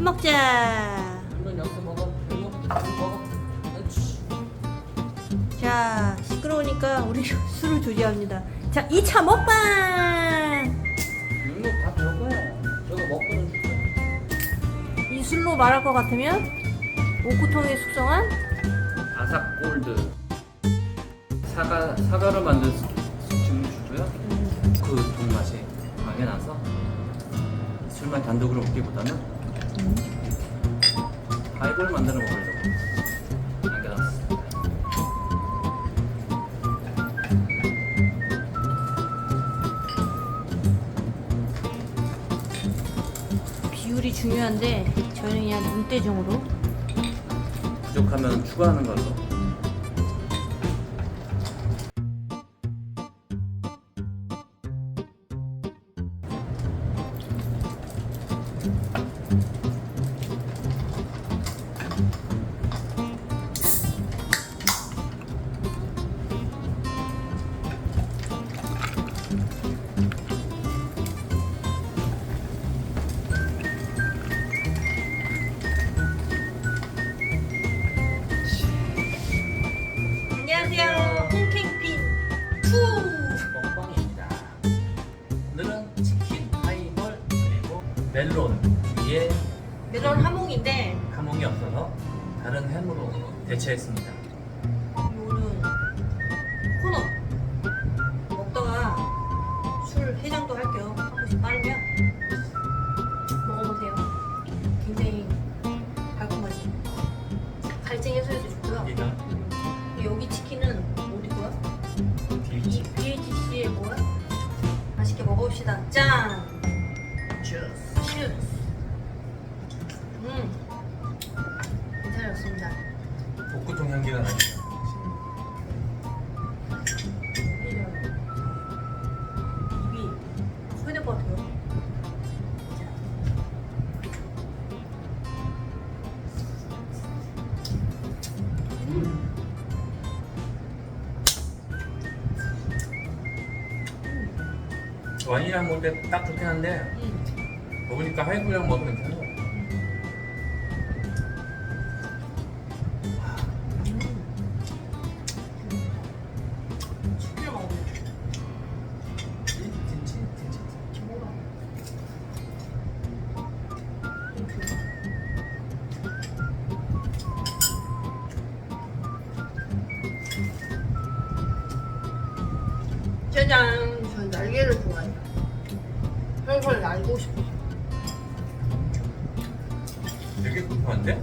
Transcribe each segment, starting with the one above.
밥 먹자. 물론 여기서 먹어. 이거 먹어. 그렇지. 자, 시끄러우니까 우리 술을 조절합니다. 자, 2차 먹방. 이거 다 배울 거야. 저거 먹고는 줄게. 이 술로 말할 것 같으면 오크통에 숙성한 아삭 골드 사과로 만든 증류주고요. 그 돈맛이 강하게 나서 술만 단독으로 먹기보다는 하이볼 만들어 먹으려고 남겨놨습니다. 비율이 중요한데 저희는 그냥 눈대중으로. 부족하면 추가하는 걸로. 안녕하세요. 홍캠핑 2. 먹방입니다. 오늘은 치킨, 하이볼, 그리고 멜론 위에 멜론 하몽인데 하몽이 없어서 다른 햄으로 대체했습니다. 이거는 코너 먹다가 술 해장도 할게요. 한 번씩 빠르면 먹어보세요. 굉장히 달콤하지. 갈증 해소에도 좋고요. 여기가 여기 치킨은 어디 거야? 비치 BHC의 뭐야? 맛있게 먹어봅시다. 짠! 주스. 슈스. 괜찮았습니다. 복구통 향기가 나요. 입이 소화될 것 같아요. 와인이랑 먹을 때 딱 좋긴 한데 먹으니까 하이볼이랑 먹으면 괜찮아. 치킨을 먹으면 진짜. 뭐라? 짜잔! 전 날개를 좋아해요. 펄펄 날고 싶어. 되게 궁금한데?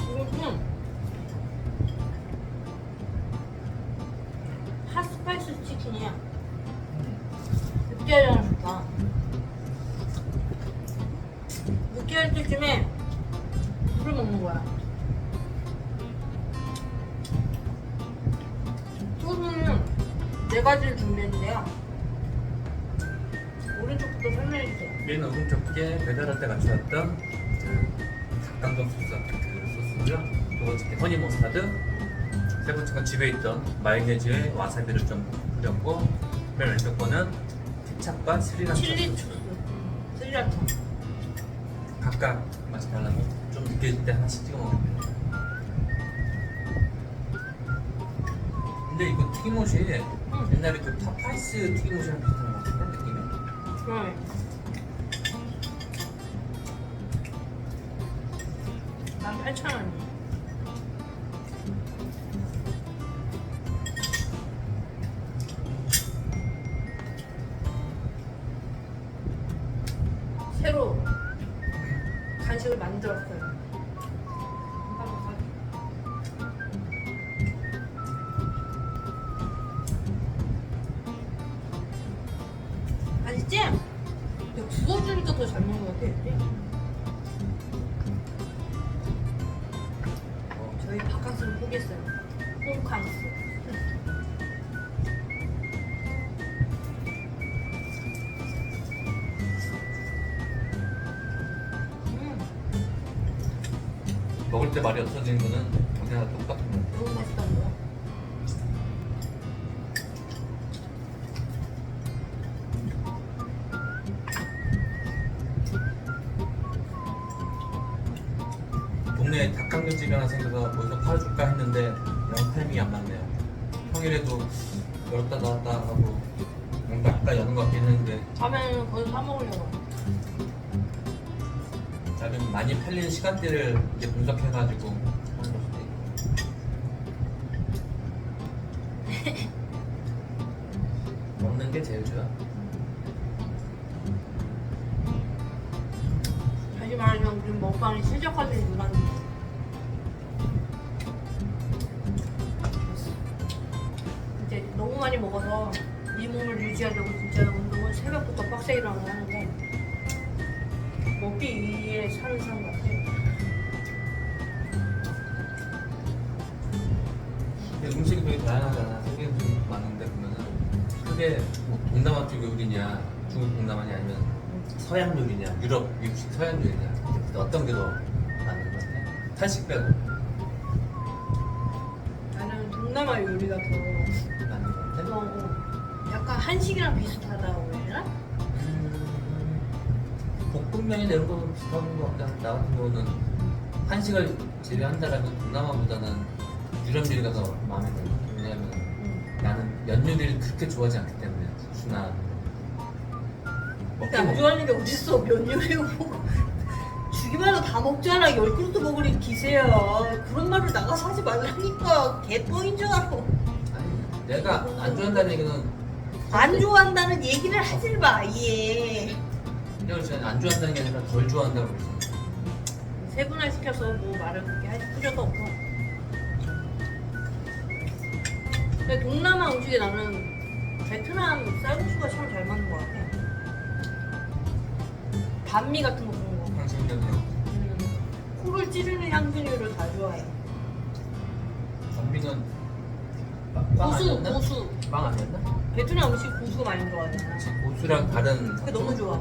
이것은 핫스파이스 치킨이야. 느끼하잖아, 좋다. 느끼할 때쯤에 물을 먹는 거야. 소스는 4가지를 준비했는데요. 오른쪽부터 설명해주세요. 맨 오른쪽에 배달할 때 같이 왔던 그 닭강정 소스, 그 소스고요. 두 번째 게 허니 머스타드. 세 번째 건 집에 있던 마요네즈에 와사비를 좀 뿌렸고, 맨 왼쪽 거는 케찹과 스리라차 칠리 소스. 소스. 스리라차. 각각 맛이 달라고 좀 느낄 때 하나씩 찍어 먹으면 돼요. 근데 이거 튀김옷이 옛날에 그 파파이스 튀김옷이랑 비슷한 것 같은데 느낌이? 네. 난 8,000원. 새로 간식을 만들었어요. 한번 사. 맛있지? 근데 구워주니까 더 잘 먹는 것 같아. 이제. 저희 바캉스를 포기했어요. 홈캉스. 먹을 때 말이 없어지는 거는 언제나 똑같은 거. 너무 맛있다는 거야. 동네에 닭강정집이 하나 생겨서 거기서 팔아줄까 했는데 영 타이밍이 안 맞네요. 평일에도 열었다 나왔다 하고 뭔가 아까 여는 것 같긴 했는데 다음에는 거기서 사 먹으려고. 나름 많이 팔리는 시간대를 이제 분석해가지고 하는 걸 수도 있고. 먹는 게 제일 좋아. 다시 말하면 우리 먹방이 실적화된 이유라는 거. 이제 너무 많이 먹어서 이 몸을 유지하려고 진짜 운동을 새벽부터 빡세게 일어나서 하는데 먹기 위해 사는 사람 같아. 근데 음식이 되게 다양하잖아. 세계 음식 많은데 보면은 크게 뭐 동남아 쪽 요리냐, 중국 동남아냐 아니면 서양 요리냐, 유럽, 미국식 서양 요리냐 어떤 게 더 맞는 것 같아? 한식 빼고 나는 동남아 요리가 더 맞는 것 같아? 약간 한식이랑 비슷하다고 해야 되나? 볶음면이나 이런 거는 비슷한 것 같아. 나 같은 경우는 한식을 제외한다라면 동남아보다는 유럽 요리가 더 마음에 들어. 왜냐면 나는 면 요리를 그렇게 좋아하지 않기 때문에 국수나 근데 안 좋아하는 게 어딨어. 면 요리고 주기만 해도 다 먹잖아. 10그릇도 먹으니 기세야. 그런 말을 나가서 하지 말라니까. 개뻥인 줄 알아. 아니 내가 안 좋아한다는 얘기는 안 좋아한다는 얘기를 하질 마. 아예. 인정을 지금 안 좋아한다는 게 아니라 덜 좋아한다고 그러잖아. 세분화 시켜서 뭐 말을 그렇게 할 필요도 없고. 근데 동남아 음식에 나는 베트남 쌀국수가 참 잘 맞는 것 같아. 반미 같은 거 그런 거. 향신료도 코를 찌르는 향신료를 다 좋아해. 전비는 고수, 고수. 빵 아니었나? 베트남 음식 고수 많이 들어가잖아. 고수랑 다른 그게 너무 좋아.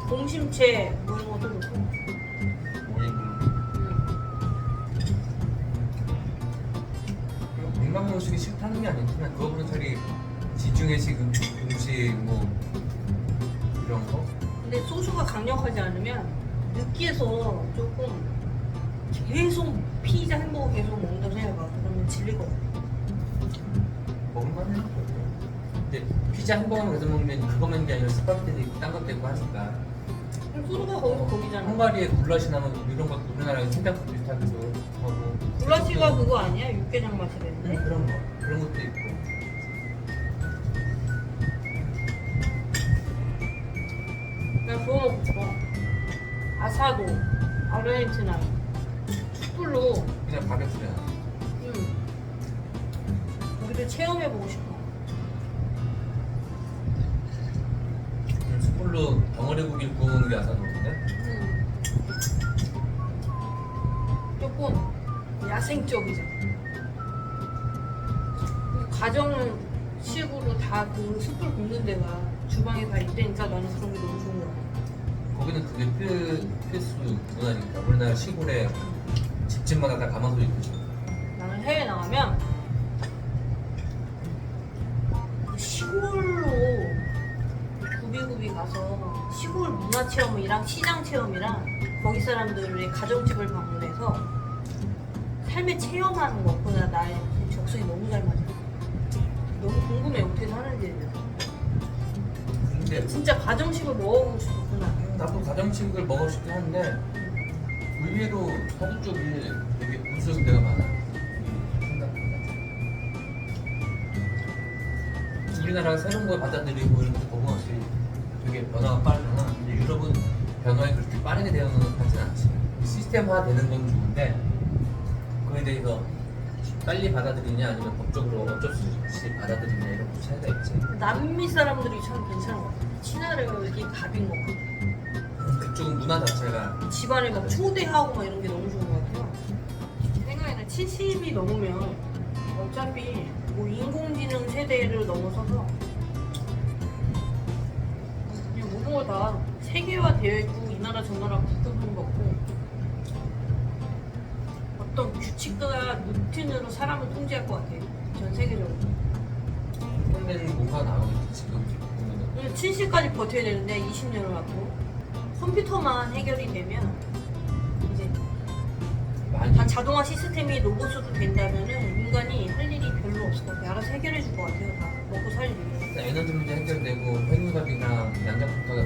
공심채 뭐 이런 것도 좋고. 건강 음식이 싫다는 게 아니지. 그냥 그거보다 차라리 지중해식 음식 뭐 이런 거. 근데 소스가 강력하지 않으면 느끼해서 조금 계속 피자 햄버거 계속 먹는다고 생각해봐. 그러면 질리거든. 먹을만해. 근데 피자 햄버거만 계속 먹으면 그거만 있는 게 아니라 스파게티도 있고 딴 것도 있고 하니까. 소스가 거기서 거기잖아. 헝가리의 굴라시나 뭐 이런 것도 우리나라에 생각도 비슷하기도 하고. 굴라시가 그거 아니야? 육개장 맛이 되는데? 그런 거 그런 것도 있고. 난 그거 먹고 싶어. 아사도, 아르헨티나, 숯불로 그냥 바베큐야. 우리를 체험해보고 싶어. 숯불로 덩어리 고기를 구우는 게 아사도인데. 조금 야생적이잖아. 가정식으로 다 그 숯불 굽는 데가 주방에 다 있다니까 나는 그런 게 너무 좋은 거 같아. 거기는 그게 필수 문화니까. 우리나라 시골에 집집마다 다 가마솥 있고. 나는 해외 나가면 그 시골로 구비구비 가서 시골 문화 체험이랑 시장 체험이랑 거기 사람들의 가정집을 방문해서 삶의 체험하는 거보다 나의 적성이 너무 잘 맞아. 너무 궁금해 어떻게 사는지에 대해서. 근데 진짜 가정식을 먹어보고 싶었구나. 나도 가정식을 먹고 싶긴 한데 의외로 서부 쪽이 되게 우수한 데가 많아. 생각보다. 우리나라가 새로운 걸 받아들이고 이런 것도 거부감 없이 되게 변화가 빠르잖아. 근데 유럽은 변화에 그렇게 빠르게 대응하진 않지. 시스템화 되는 건 좋은데 그거에 대해서 빨리 받아들이냐 아니면 법적으로 어쩔 수 없이 받아들이냐 이런 거 차이가 있지. 남미 사람들이 참 괜찮은 것 같아. 친화력이 갑인 것 같아. 그쪽은 문화 자체가 집안에 막 초대하고 막 이런 게 너무 좋은 것 같아요. 제 생각에는 70이 넘으면 어차피 뭐 인공지능 세대를 넘어서서 그냥 모든 걸 다 세계화되어 있고 이 나라 저 나라 붙어본 거 없고 어떤 규칙과 루틴으로 사람을 통제할 것 같아요. 전 세계적으로. 혼내는 뭔가 나오겠지 지금 보면은. 70까지 버텨야 되는데 20년을 갖고 컴퓨터만 해결이 되면 이제 많이 다 자동화 시스템이 로봇으로 된다면은 인간이 할 일이 별로 없을 것 같아요. 알아서 해결해 줄 것 같아요. 다 먹고 살 일이. 에너지 문제 해결되고 핵융합이나 양자폭탄가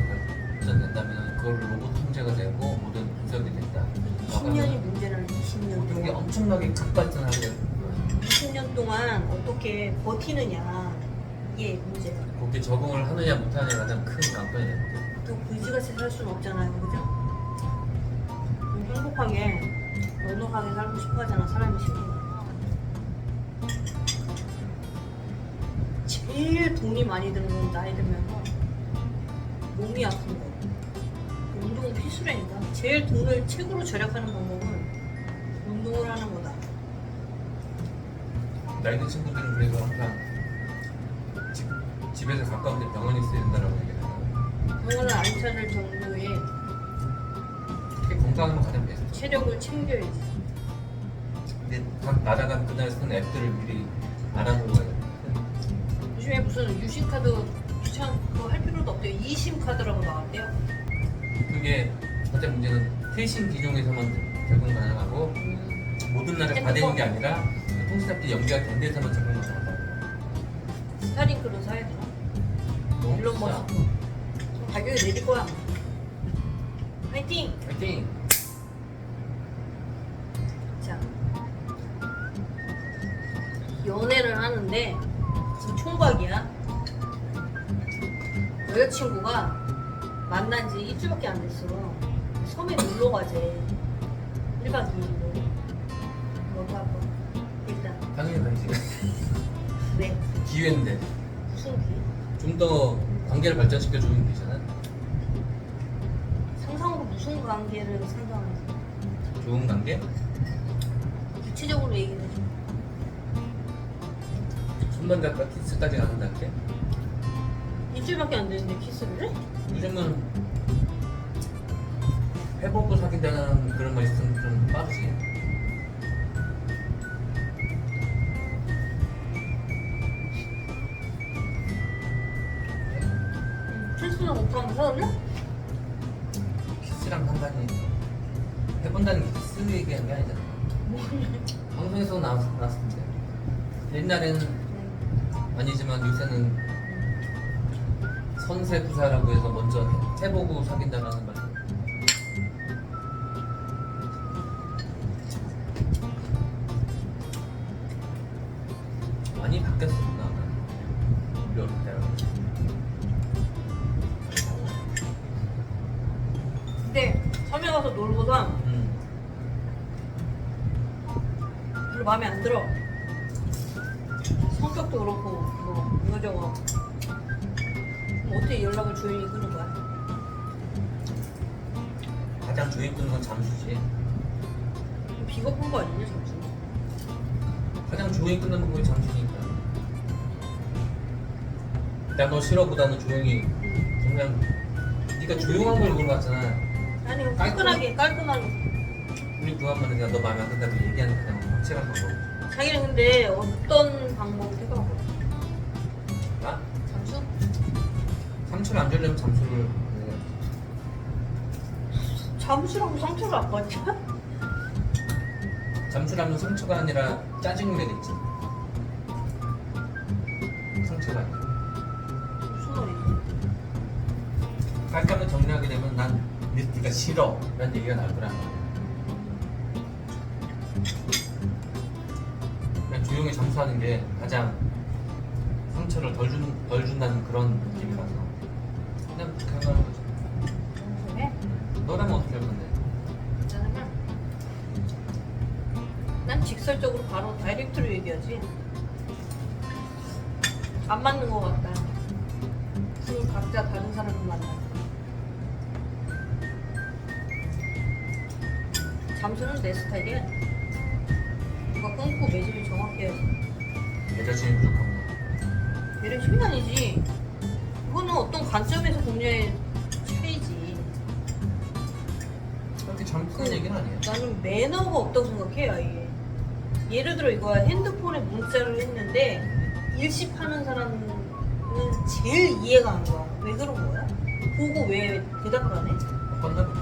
발전된다면 그걸 로봇 통제가 되고 모든 분석이 된다. 10년이 문제라는 20년 모든 게 동안. 엄청나게 급발전하게 되는 거야. 20년 동안 어떻게 버티느냐 이게 문제예요. 거기에 적응을 하느냐 못하느냐 가장 큰 관건이 되는데 또 그지같이 살 수는 없잖아요, 그죠? 행복하게 넉넉하게 살고 싶어하잖아, 사람이 싶은 거. 제일 돈이 많이 드는 건 나이 들면서 몸이 아픈 거. 운동은 필수라니까. 제일 돈을 최고로 절약하는 방법은 운동을 하는 거다. 나이 든 친구들은 그래서 항상 집에서 가까운 데 병원이 있어야 된다고 얘기해요. 병원을 안 찾을 정도의 특히 건강은 가장 베스트. 체력을 챙겨야지. 근데 각 나라가 그날 쓰는 앱들을 미리 알아보고 해야 돼. 요즘에 무슨 유심카드 귀찮고 할 필요도 없대요. 이심카드라고 나왔대요. 그게 가장 문제는 퇴신 기종에서만 적용 가능하고 모든 나라에 다 되는 게 아니라 통신사끼리 연계가 된 데서만 적용 가능하다고. 스타링크를 사야 되나? 너무 일론 비싸. 머스크. 좀 가격이 내릴 거야. 화이팅! 화이팅! 자, 연애를 하는데 지금 총각이야. 여자친구가 만난 지 일주일밖에 안 됐어. 섬에 놀러 가재. 1박 2일로. 뭐도 하고. 일단, 당연히 가야지. 네. 기회인데 무슨 기? 좀 더 관계를 발전시켜 주면 되잖아. 상상으로 무슨 관계를 상상하는 거야? 좋은 관계? 구체적으로 얘기를 해줘. 손만 잡고 키스까지 가는 단계? 일주일밖에 안 됐는데 키스를 해? 요즘은 해보고 사귄다는 그런 거 있으면 좀 빠르지. 키스는 못하면 사귈래? 키스랑 상관이 해본다는 게 키스 얘기하는 게 아니잖아. 방송에서 나왔었는데 옛날에는 아니지만 요새는 선세부사라고 해서 먼저 해보고 사귄다라는 말. 많이 바뀌었었구나. 우리 어릴 때랑. 근데 섬에 가서 놀고서 별로 마음에 안 들어. 성격도 그렇고 뭐 이거저거. 그럼 어떻게 연락을 조용히 끊는 거야? 가장 조인 끄는 건 잠수지. 좀 비겁한 거 아니냐 잠시? 가장 조용히 끊는 방법이 잠수니까. 나 너 싫어보다는 조용히 그냥 네가 조용한 걸 물어봤잖아. 아니 깔끔하게 우리 부하면은 그냥 너 마음에 안 든다고 얘기하는 가장 확실한 방법. 자기는 근데 어떤 방법을 생각하고 나? 잠수? 상처를 안 주려면 잠수를 잠수라고 상처를 안 받냐? 잠수라면 상처가 아니라 짜증을 내겠지. 상처가 아니라. 무슨 말이지? 깔끔하게 정리하게 되면 난 네가 싫어 라는 얘기가 나올 거란 말이야. 그냥 조용히 잠수하는 게 가장 상처를 덜 준다는 그런 느낌이라서 그냥 그렇게 하는 거지. 잠수해? 너라면 어떻게 할 건데? 있잖아. 난 직설적으로 바로 다이렉트로 얘기하지. 안 맞는 것 같다. 둘 각자 다른 사람을 만나. 잠수는 내 스타일이야. 누가 끊고 매듭이 정확해야지. 배려심이 부족한 거. 매력심이 아니지. 이거는 어떤 관점에서 보냐의 차이지. 그렇게 잠수는 얘기는 아니야. 나는 매너가 없다고 생각해, 아예. 예를 들어 이거야. 핸드폰에 문자를 했는데 일십하는 사람은 제일 이해가 안 가. 왜 그런 거야? 보고 왜 대답을 안 해? 헛나 보네.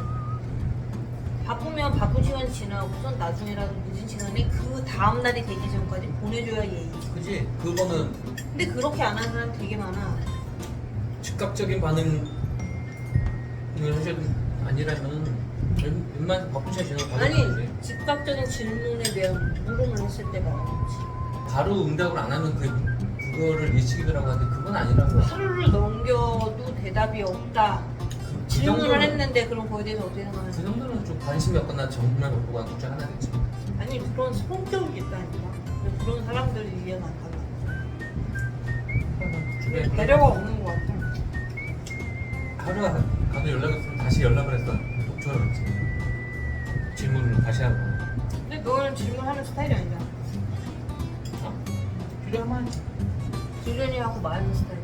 바쁘면 바쁜 시간 지나고선 나중에라도 늦은 시간에 그 다음 날이 되기 전까지 보내줘야 예의지. 그지? 그거는 근데 그렇게 안 하는 사람 되게 많아. 즉각적인 반응을 하셔도 아니라면 웬만한 바쁜 시간 지나고 아니 받아야지. 즉각적인 질문에 대한 물음을 했을 때 말하는 거지. 바로 응답을 안 하면 그거를 일시기라고 하는데 그건 아니라고. 하루를 넘겨도 대답이 없다. 그 질문을 정도는- 했는데 그럼 거기에 대해서 어떻게 그 생각하세요? 정도는 좀 관심이 없거나 정보만 못 보고 하는 것 중 하나겠지. 아니 그런 성격이 있다니까. 근데 그런 사람들이 이해가 안 가나. 주변에 배려가 없는 것 같아. 하루가 가도 연락했으면 다시 연락을 해서 독초를 했지. 질문을 다시 하고. 근데 너는 질문하는 스타일이 아니잖아. 필요하면 하지. 주전이 하고 말하는 스타일.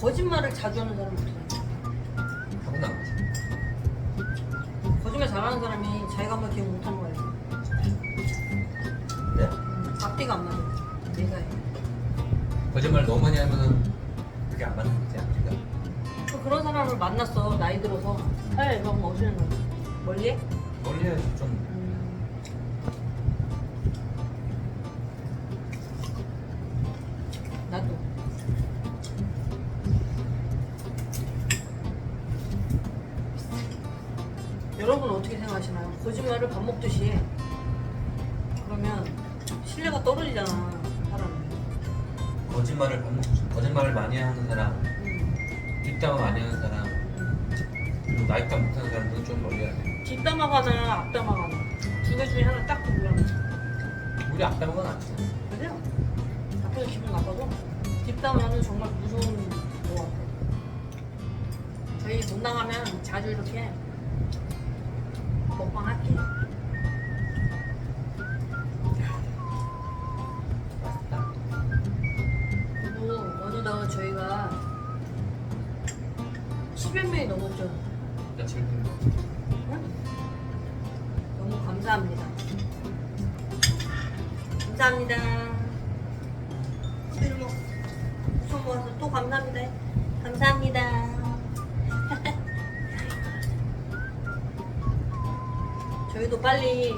거짓말을 자주 하는 사람은 어떻게 해? 하고 나가지. 거짓말 잘하는 사람이 자기가 한 번 기억 못하는 거 알지? 네? 앞뒤가 안 맞아. 내가 해. 거짓말 너무 많이 하면은 그게 안 맞는 거지. 앞뒤가. 그런 사람을 만났어. 나이 들어서. 사회 그럼 어떻게 하는 거야? 멀리 해? 멀리 해야지 좀. 나도. 여러분 어떻게 생각하시나요? 거짓말을 밥 먹듯이 해. 그러면 신뢰가 떨어지잖아, 사람이. 거짓말을 많이 하는 사람, 뒷담화 많이 하는 사람, 그리고 나이값 못하는 사람들은 좀 멀리 해야 돼. 뒷담화가나 앞담화가나 두 개 중에 하나 딱 고르라면. 우리 앞담화가 낫지. 그래요? 앞에서 기분 나빠도 뒷담화는 정말 무서운 거 같아. 저희 못 나가면 자주 이렇게 먹방 할게요. 맛있다. 그리고 어느덧 저희가 10여 명이 넘었죠. 나 지금 응? 너무 감사합니다. 감사합니다. 그리고 손 모아서 또 감사합니다. 감사합니다. 저희도 빨리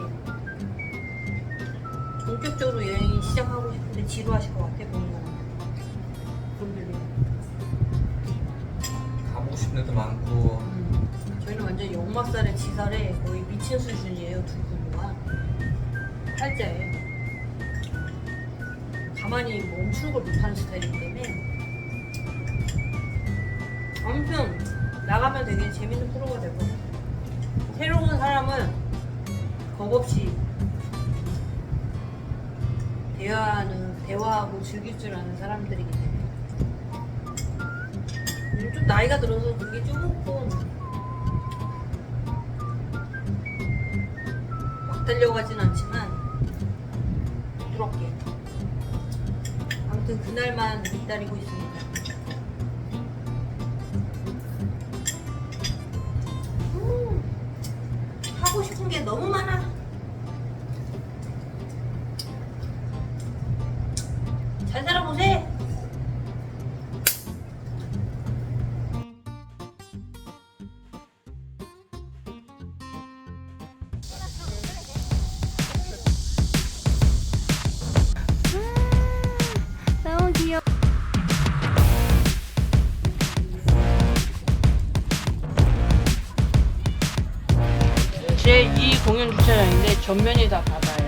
본격적으로 여행 시작하고 싶은데 지루하실 것 같아 보는 사람. 분들이. 가보고 싶은 데도 많고. 저희는 완전 역마살에 지살에 거의 미친 수준이에요 두 부부가. 팔자에 가만히 멈추는 걸 못하는 스타일이기 때문에. 아무튼 나가면 되게 재밌는 프로가 되고 새로운 사람은 겁없이 대화하고 즐길 줄 아는 사람들이기 때문에. 좀 나이가 들어서 그게 조금 막 달려가진 않지만 부드럽게. 아무튼 그날만 기다리고 있습니다. 하고 싶은 게 너무 많아. 잘 살아보세. 너무 귀여워. 제2 공연 주차장인데 전면이 다 바다예요.